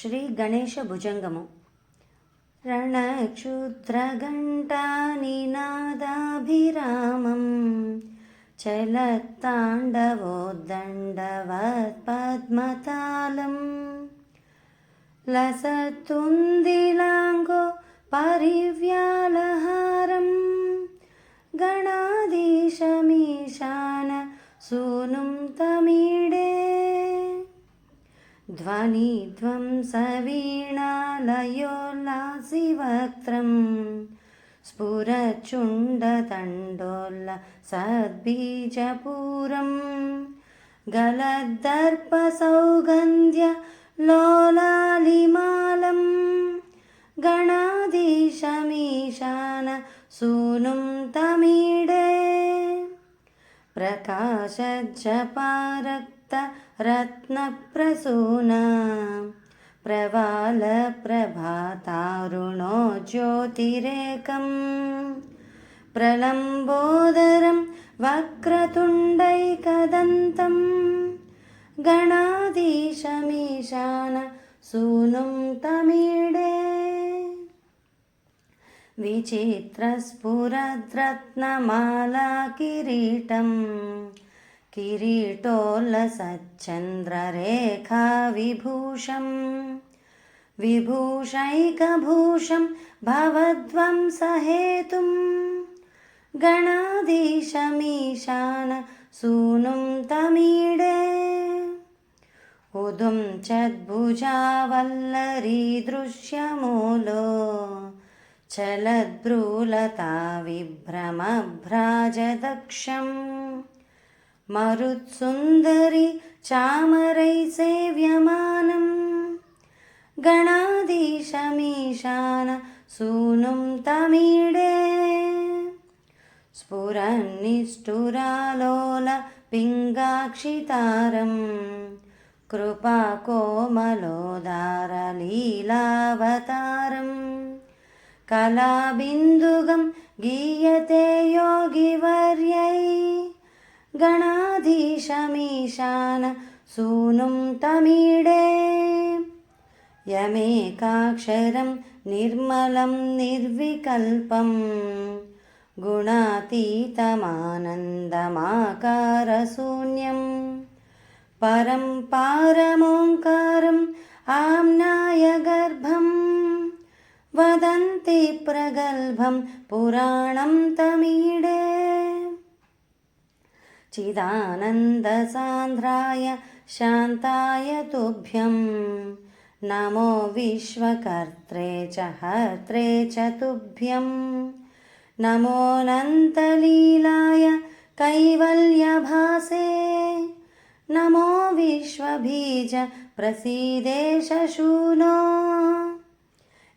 శ్రీ గణేశ భుజంగము. రణక్షుద్రఘంటానినాదాభిరామం చలత్తాండవోద్దండవత్పద్మతాళం లసత్తుందిలాంగో పరివ్యాలహారం గణాధీశమీశాన సూనుం తమీడే ధ్వనిధ్వంసవీణాలయోల్లాసివక్త్రం స్ఫురచుండతండోల్ల సద్బీజపూరం గలద్దర్పసౌగంధ్య లోలాలిమాలం గణాధీశమీశాన సూనుం తమీడే ప్రకాశజ్జపారక్త రత్నప్రసూన ప్రవాళప్రభాతారుణో జ్యోతిరేకం ప్రలంబోదరం వక్రతుండైకదంతం గణాధీశమీశాన సూనుం తమీడే విచిత్రస్ఫురద్రత్నమాలాకిరీటం కిరీటోల్లసచ్చంద్రరేఖావిభూషం విభూషైకభూషం భవద్వంసహేతుం గణాధీశమీశాన సూనుం తమీడే ఉదుం చద్భుజావల్లరీదృశ్యమూలో చలద్భ్రూలతా విభ్రమభ్రాజదక్షం మరుత్సుందరి చామరై సేవ్యమానం గణాధీశమీశాన సూనుం తమీడే స్ఫురన్నిష్ఠురాలోల పింగాక్షితారం కృపాకోమలోదారలీలావతారం కళాబిందుగం గీయతే యోగివర్యై గణాధీశమీశాన సూనుం తమీడే యమేకాక్షరం నిర్మలం నిర్వికల్పం గుణాతీతమానందమాకారశూన్యం పరం పారమోంకారం ఆమ్నాయగర్భం వదంతి ప్రగల్భం పురాణం తమీడే చిదానందసాంద్రాయ శాంతాయ తుభ్యం నమో విశ్వకర్త్రే చ హర్త్రే చ తుభ్యం నమోऽనంతలీలాయ కైవల్యభాసే నమో విశ్వబీజ ప్రసీదేశ శూలో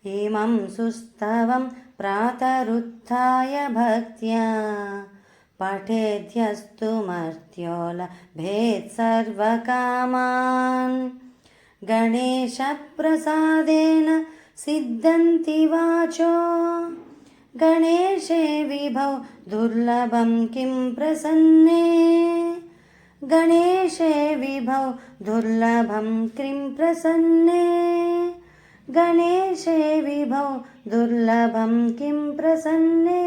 ఇమం సుస్తవం ప్రాతరుత్థాయ భక్త్యా పఠేద్యస్తు మర్త్యో లభేత్సర్వకామాన్ గణేశప్రసాదేన సిద్ధంతి వాచో గణేశే విభో దుర్లభం కిం ప్రసన్నే గణేశే విభో దుర్లభం కిం ప్రసన్నే గణేశే విభో దుర్లభం కిం ప్రసన్నే.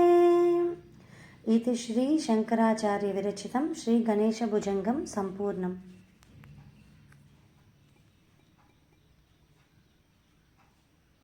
ఇది శ్రీ శంకరాచార్య విరచితం శ్రీ గణేశ భుజంగం సంపూర్ణం.